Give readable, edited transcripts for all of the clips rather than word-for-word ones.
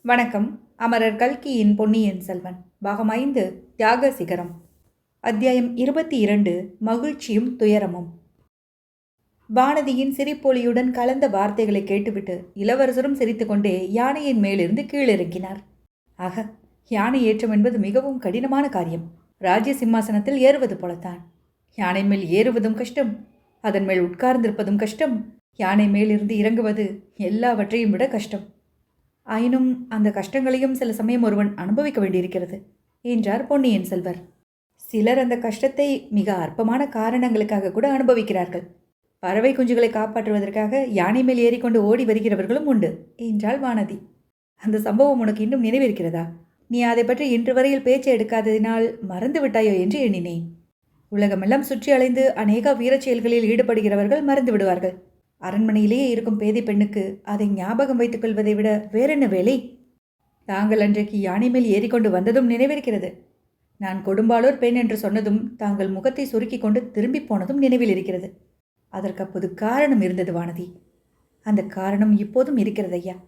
வணக்கம். அமரர் கல்கியின் பொன்னியின் செல்வன் பாகம் 5 தியாக சிகரம். அத்தியாயம் 22 மகிழ்ச்சியும் துயரமும். வானதியின் சிரிப்பொலியுடன் கலந்த வார்த்தைகளை கேட்டுவிட்டு இளவரசரும் சிரித்துக்கொண்டே யானையின் மேலிருந்து கீழிறங்கினார். ஆக, யானை ஏற்றம் என்பது மிகவும் கடினமான காரியம். ராஜ்ய சிம்மாசனத்தில் ஏறுவது போலத்தான். யானை மேல் ஏறுவதும் கஷ்டம், அதன் மேல் உட்கார்ந்திருப்பதும் கஷ்டம், யானை மேலிருந்து இறங்குவது எல்லாவற்றையும் விட கஷ்டம். ஆயினும் அந்த கஷ்டங்களையும் சில சமயம் ஒருவன் அனுபவிக்க வேண்டியிருக்கிறது என்றார் பொன்னியின் செல்வர். சிலர் அந்த கஷ்டத்தை மிக அற்பமான காரணங்களுக்காக கூட அனுபவிக்கிறார்கள். பறவை குஞ்சுகளை காப்பாற்றுவதற்காக யானை மேல் ஏறிக்கொண்டு ஓடி வருகிறவர்களும் உண்டு என்றாள் வானதி. அந்த சம்பவம் உனக்கு இன்னும் நினைவிருக்கிறதா? நீ அதை பற்றி இன்று வரையில் பேச்சு எடுக்காததினால் மறந்து விட்டாயோ என்று எண்ணினேன். உலகமெல்லாம் சுற்றி அலைந்து அநேக வீரச் செயல்களில் ஈடுபடுகிறவர்கள் மறந்து விடுவார்கள். அரண்மனையிலேயே இருக்கும் பேதை பெண்ணுக்கு அதை ஞாபகம் வைத்துக் கொள்வதை விட வேறென்ன வேலை? தாங்கள் அன்றைக்கு யானை மேல் ஏறிக்கொண்டு வந்ததும் நினைவிருக்கிறது. நான் கொடும்பாளூர் பெண் என்று சொன்னதும் தாங்கள் முகத்தை சுருக்கி கொண்டு திரும்பி போனதும் நினைவில் இருக்கிறது. அதற்கு அப்போது காரணம் இருந்தது வானதி. அந்த காரணம் இப்போதும் இருக்கிறது ஐயா.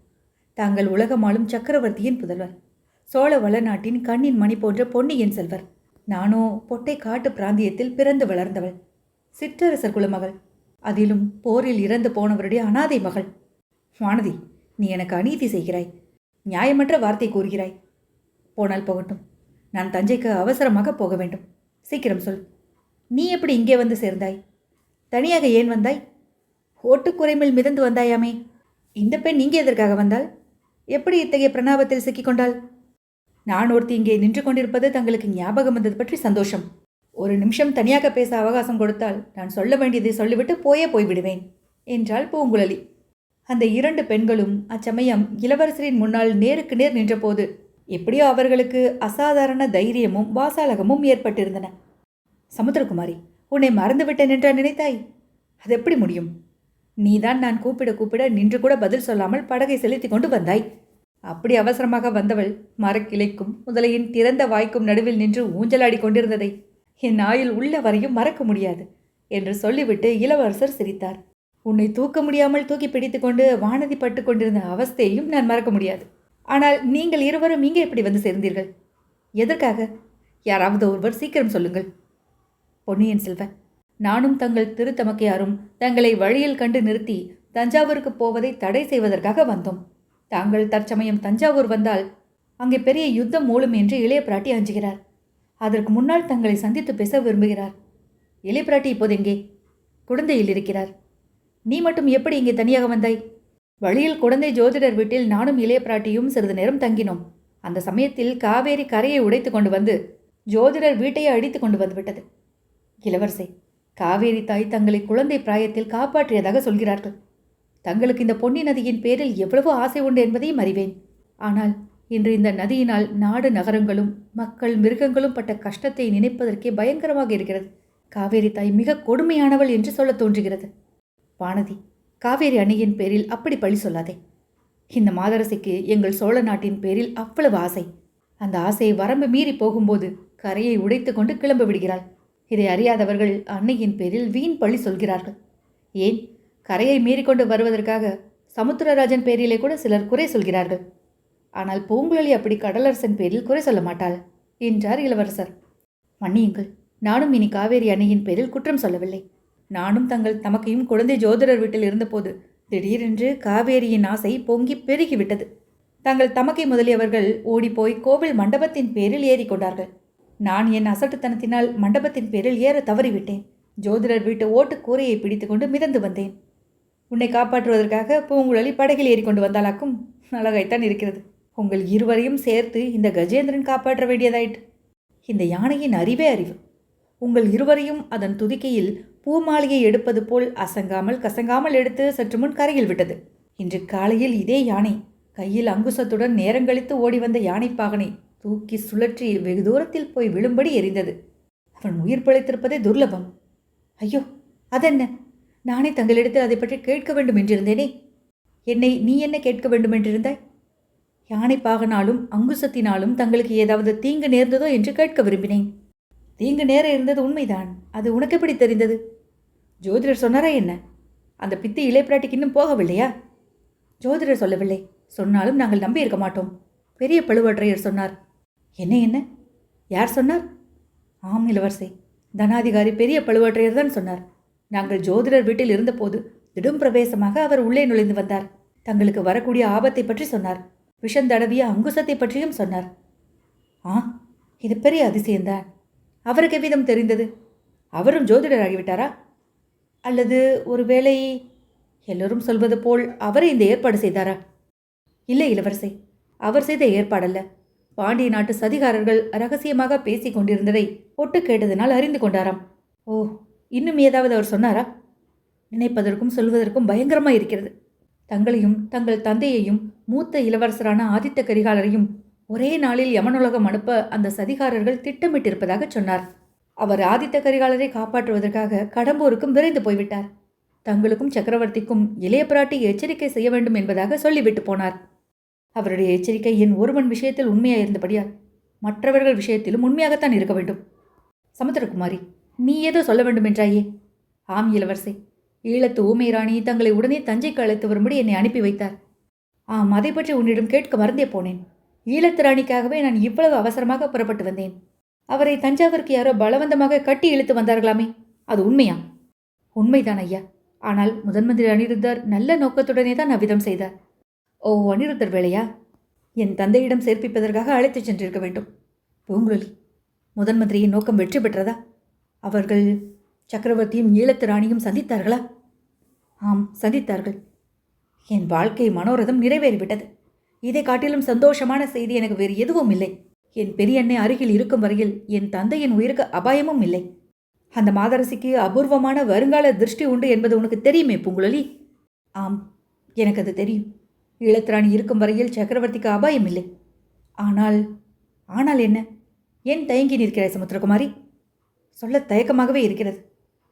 தாங்கள் உலகமாளும் சக்கரவர்த்தியின் புதல்வர், சோழ வளநாட்டின் கண்ணின் மணி போன்ற பொன்னியின் செல்வர். நானோ பொட்டை காட்டு பிராந்தியத்தில் பிறந்து வளர்ந்தவள், சிற்றரசர் குலமகள், அதிலும் போரில் இறந்து போனவருடைய அனாதை மகள். வானதி, நீ எனக்கு அநீதி செய்கிறாய், நியாயமற்ற வார்த்தை கூறுகிறாய். போனால் போகட்டும், நான் தஞ்சைக்கு அவசரமாக போக வேண்டும். சீக்கிரம் சொல், நீ எப்படி இங்கே வந்து சேர்ந்தாய்? தனியாக ஏன் வந்தாய்? ஓட்டுக்குறைமில் மிதந்து வந்தாயாமே. இந்த பெண் இங்கே எதற்காக வந்தாள்? எப்படி இத்தகைய பிரணாபத்தில் சிக்கிக்கொண்டாள்? நான் ஒருத்தி இங்கே நின்று கொண்டிருப்பது தங்களுக்கு ஞாபகம் வந்தது பற்றி சந்தோஷம். ஒரு நிமிஷம் தனியாக பேச அவகாசம் கொடுத்தால் நான் சொல்ல வேண்டியதை சொல்லிவிட்டு போய்விடுவேன் என்றாள் பூங்குழலி. அந்த இரண்டு பெண்களும் அச்சமயம் இளவரசரின் முன்னால் நேருக்கு நேர் நின்றபோது எப்படியோ அவர்களுக்கு அசாதாரண தைரியமும் வாசாலகமும் ஏற்பட்டிருந்தன. சமுத்திரகுமாரி, உன்னை மறந்துவிட்டேன் என்றா நினைத்தாய்? அது எப்படி முடியும்? நீதான் நான் கூப்பிட கூப்பிட நின்று கூட பதில் சொல்லாமல் படகை செலுத்தி கொண்டு வந்தாய். அப்படி அவசரமாக வந்தவள் மரக்கிளைக்கும் முதலையின் திறந்த வாய்க்கும் நடுவில் நின்று ஊஞ்சலாடி கொண்டிருந்ததை என் ஆயுள் உள்ள வரையும் மறக்க முடியாது என்று சொல்லிவிட்டு இளவரசர் சிரித்தார். உன்னை தூக்க முடியாமல் தூக்கி பிடித்து கொண்டு வானதி பட்டு கொண்டிருந்த அவஸ்தையையும் நான் மறக்க முடியாது. ஆனால் நீங்கள் இருவரும் இங்கே எப்படி வந்து சேர்ந்தீர்கள்? எதற்காக? யாராவது ஒருவர் சீக்கிரம் சொல்லுங்கள். பொன்னியின் செல்வன், நானும் தங்கள் திருத்தமக்கையாரும் தங்களை வழியில் கண்டு நிறுத்தி தஞ்சாவூருக்கு போவதை தடை செய்வதற்காக வந்தோம். தாங்கள் தற்சமயம் தஞ்சாவூர் வந்தால் அங்கே பெரிய யுத்தம் மூலம் என்று இளைய பிராட்டி அஞ்சுகிறார். அதற்கு முன்னால் தங்களை சந்தித்து பேச விரும்புகிறார். இளைய பிராட்டி இப்போது எங்கே? குழந்தையில் இருக்கிறார். நீ மட்டும் எப்படி இங்கே தனியாக வந்தாய்? வழியில் குழந்தை ஜோதிடர் வீட்டில் நானும் இளைய பிராட்டியும் சிறிது நேரம் தங்கினோம். அந்த சமயத்தில் காவேரி கரையை உடைத்து கொண்டு வந்து ஜோதிடர் வீட்டையே அடித்து கொண்டு வந்துவிட்டது. இளவரசே, காவேரி தாய் தங்களை குழந்தை பிராயத்தில் காப்பாற்றியதாக சொல்கிறார்கள். தங்களுக்கு இந்த பொன்னி நதியின் பேரில் எவ்வளவோ ஆசை உண்டு என்பதையும் அறிவேன். ஆனால் இன்று இந்த நதியினால் நாடு நகரங்களும் மக்கள் மிருகங்களும் பட்ட கஷ்டத்தை நினைப்பதற்கே பயங்கரமாக இருக்கிறது. காவேரி தாய் மிக கொடுமையானவள் என்று சொல்ல தோன்றுகிறது. வானதி, காவேரி அணையின் பேரில் அப்படி பழி சொல்லாதே. இந்த மாதரசிக்கு எங்கள் சோழ நாட்டின் பேரில் அவ்வளவு ஆசை. அந்த ஆசையை வரம்பு மீறி போகும்போது கரையை உடைத்து கொண்டு கிளம்ப விடுகிறாள். இதை அறியாதவர்கள் அன்னையின் பேரில் வீண் பழி சொல்கிறார்கள். ஏன், கரையை மீறிக்கொண்டு வருவதற்காக சமுத்திரராஜன் பேரிலே கூட சிலர் குறை சொல்கிறார்கள். ஆனால் பூங்குழலி அப்படி கடலரசன் பேரில் குறை சொல்ல மாட்டாள் என்றார் இளவரசர். மன்னியுங்கள், நானும் இனி காவேரி அணையின் பேரில் குற்றம் சொல்லவில்லை. நானும் தங்கள் தமக்கையும் குழந்தை ஜோதிடர் வீட்டில் இருந்தபோது திடீரென்று காவேரியின் ஆசை பொங்கி பெருகிவிட்டது. தங்கள் தமக்கை முதலியவர்கள் ஓடிப்போய் கோவில் மண்டபத்தின் பேரில் ஏறிக்கொண்டார்கள். நான் என் அசட்டுத்தனத்தினால் மண்டபத்தின் பேரில் ஏற தவறிவிட்டேன். ஜோதிடர் வீட்டு ஓட்டு கூரையை பிடித்து கொண்டு மிதந்து வந்தேன். உன்னை காப்பாற்றுவதற்காக பூங்குழலி படகில் ஏறிக்கொண்டு வந்தாலாக்கும். அழகாய்த்தான் இருக்கிறது. உங்கள் இருவரையும் சேர்த்து இந்த கஜேந்திரன் காப்பாற்ற வேண்டியதாயிற்று. இந்த யானையின் அறிவே அறிவு. உங்கள் இருவரையும் அதன் துதிக்கையில் பூமாலையை எடுப்பது போல் அசங்காமல் கசங்காமல் எடுத்து சற்று முன் கரையில் விட்டது. இன்று காலையில் இதே யானை கையில் அங்குசத்துடன் நேரங்கழித்து ஓடி வந்த யானைப்பாகனை தூக்கி சுழற்றி வெகு தூரத்தில் போய் விழும்படி எரிந்தது. அவன் உயிர் பிழைத்திருப்பதே துர்லபம். ஐயோ, அதென்ன? நானே தங்களிடத்தில் அதை பற்றி கேட்க வேண்டும் என்றிருந்தேனே. என்னை நீ என்ன கேட்க வேண்டும் என்றிருந்தாய்? யானைப்பாகனாலும் அங்குசத்தினாலும் தங்களுக்கு ஏதாவது தீங்கு நேர்ந்ததோ என்று கேட்க விரும்பினேன். தீங்கு நேர இருந்தது உண்மைதான். அது உனக்கு எப்படி தெரிந்தது? ஜோதிடர் சொன்னாரா என்ன? அந்த பித்தி இளைய பிராட்டிக்கு இன்னும் போகவில்லையா? ஜோதிடர் சொல்லவில்லை. சொன்னாலும் நாங்கள் நம்பி இருக்க மாட்டோம் பெரிய பழுவேற்றையர் சொன்னார். என்ன என்ன? யார் சொன்னார்? ஆம் இளவரசே, தனாதிகாரி பெரிய பழுவேற்றையர் தான் சொன்னார். நாங்கள் ஜோதிடர் வீட்டில் இருந்தபோது திடும் பிரவேசமாக அவர் உள்ளே நுழைந்து வந்தார். தங்களுக்கு வரக்கூடிய ஆபத்தை பற்றி சொன்னார். விஷந்தடவிய அங்குசத்தை பற்றியும் சொன்னார். ஆ, இது பெரிய அதிசயம்தான். அவருக்கு எவ்விதம் தெரிந்தது? அவரும் ஜோதிடர் ஆகிவிட்டாரா? அல்லது ஒருவேளை எல்லோரும் சொல்வது போல் அவரே இந்த ஏற்பாடு செய்தாரா? இல்லை இளவரசே, அவர் செய்த ஏற்பாடல்ல. பாண்டிய நாட்டு சதிகாரர்கள் ரகசியமாக பேசிக் கொண்டிருந்ததை ஒட்டு கேட்டதனால் அறிந்து கொண்டாராம். ஓ, இன்னும் ஏதாவது அவர் சொன்னாரா? நினைப்பதற்கும் சொல்வதற்கும் பயங்கரமாக இருக்கிறது. தங்களையும் தங்கள் தந்தையையும் மூத்த இளவரசரான ஆதித்த கரிகாலரையும் ஒரே நாளில் யமனுலகம் அனுப்ப அந்த சதிகாரர்கள் திட்டமிட்டிருப்பதாக சொன்னார். அவர் ஆதித்த கரிகாலரை காப்பாற்றுவதற்காக கடம்பூருக்கும் விரைந்து போய்விட்டார். தங்களுக்கும் சக்கரவர்த்திக்கும் இளைய பிராட்டி எச்சரிக்கை செய்ய வேண்டும் என்பதாக சொல்லிவிட்டு போனார். அவருடைய எச்சரிக்கை என் ஒருவன் விஷயத்தில் உண்மையாயிருந்தபடியால் மற்றவர்கள் விஷயத்திலும் உண்மையாகத்தான் இருக்க வேண்டும். சமுத்திரகுமாரி, நீ ஏதோ சொல்ல வேண்டும் என்றாயே? ஆம் இளவரசே, ஈழத்து ஊமை ராணி தங்களை உடனே தஞ்சைக்கு அழைத்து வரும்படி என்னை அனுப்பி வைத்தார். ஆம், அதை பற்றி உன்னிடம் கேட்க மறந்தே போனேன். ஈழத்து ராணிக்காகவே நான் இவ்வளவு அவசரமாக புறப்பட்டு வந்தேன். அவரை தஞ்சாவூருக்கு யாரோ பலவந்தமாக கட்டி இழுத்து வந்தார்களாமே, அது உண்மையா? உண்மைதான் ஐயா. ஆனால் முதன்மந்திரி அனிருத்தர் நல்ல நோக்கத்துடனே தான் அவ்விதம் செய்தார். ஓ, அனிருத்தர் வேலையா? என் தந்தையிடம் சேர்ப்பிப்பதற்காக அழைத்துச் சென்றிருக்க வேண்டும். பூங்குழலி, முதன்மந்திரியின் நோக்கம் வெற்றி பெற்றதா? அவர்கள் சக்கரவர்த்தியும் ஈழத்து ராணியும் சந்தித்தார்களா? ஆம், சந்தித்தார்கள். என் வாழ்க்கை மனோரதம் நிறைவேறிவிட்டது. இதை காட்டிலும் சந்தோஷமான செய்தி எனக்கு வேறு எதுவும் இல்லை. என் பெரியண்ணை அருகில் இருக்கும் வரையில் என் தந்தையின் உயிருக்கு அபாயமும் இல்லை. அந்த மாதரசிக்கு அபூர்வமான வருங்கால திருஷ்டி உண்டு என்பது உனக்கு தெரியுமே பூங்குழலி? ஆம், எனக்கு அது தெரியும். ஈழத்திராணி இருக்கும் வரையில் சக்கரவர்த்திக்கு அபாயம் இல்லை. ஆனால் ஆனால் என்ன? ஏன் தயங்கி நிற்கிறாய் சமுத்திரகுமாரி? சொல்ல தயக்கமாகவே இருக்கிறது.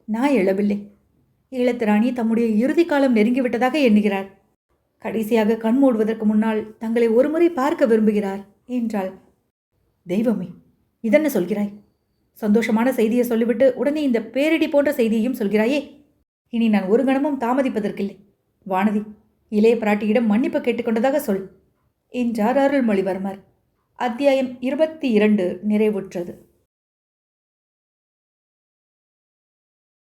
நான் எழவில்லை. ஈழத்திராணி தம்முடைய இறுதி காலம் நெருங்கிவிட்டதாக எண்ணுகிறார். கடைசியாக கண் மூடுவதற்கு முன்னால் தங்களை ஒருமுறை பார்க்க விரும்புகிறார் என்றாள். தெய்வமே, இதென்ன சொல்கிறாய்? சந்தோஷமான செய்தியை சொல்லிவிட்டு உடனே இந்த பேரிடி போன்ற செய்தியையும் சொல்கிறாயே. இனி நான் ஒரு கணமும் தாமதிப்பதற்கில்லை. வானதி, இளைய பிராட்டியிடம் மன்னிப்பு கேட்டுக்கொண்டதாக சொல் என்றார் அருள்மொழிவர்மர். அத்தியாயம் 22 நிறைவுற்றது.